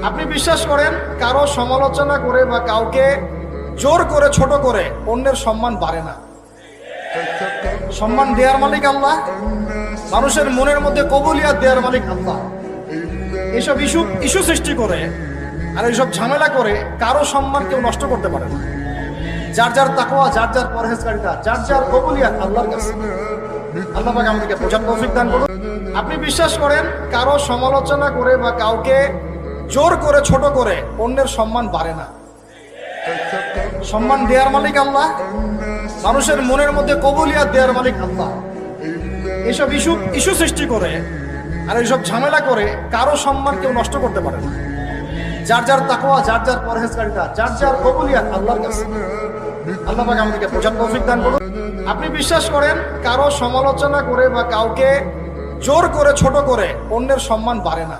আপনি বিশ্বাস করেন কারো সমালোচনা করে বা কাউকে জোর করে ছোট করে অন্যের সম্মান বাড়ে না? সম্মান দেওয়ার মালিক আল্লাহ, মানুষের মনের মধ্যে কবুলিয়াত দেওয়ার মালিক আল্লাহ। এইসব ইস্যু সৃষ্টি করে আর এইসব ঝামেলা করে কারো সম্মান কেউ নষ্ট করতে পারে না। যার যার তাকওয়া, যার যার পরহেজগারিতা, যার যার কবুলিয়াত আল্লাহর কাছে। আল্লাহ পাক আমাদেরকে বোঝার তৌফিক দান করুন। আপনি বিশ্বাস করেন কারো সমালোচনা করে বা কাউকে জোর করে ছোট করে অন্যের সম্মান বাড়ে না? সম্মান দেওয়ার মালিক আল্লাহ, মানুষের মনের মধ্যে কবুলিয়াত দেওয়ার মালিক আল্লাহ। এইসব ইস্যু সৃষ্টি করে আর এইসব ঝামেলা করে কারো সম্মান কেউ নষ্ট করতে পারে না। যার যার তাকওয়া, যার যার পরহেজগারিতা, যার যার কবুলিয়াত আল্লাহর কাছে। আল্লাহ পাক আমাদেরকে বোঝার তৌফিক দান করুন। আপনি বিশ্বাস করেন কারো সমালোচনা করে বা কাউকে জোর করে ছোট করে অন্যের সম্মান বাড়ে না?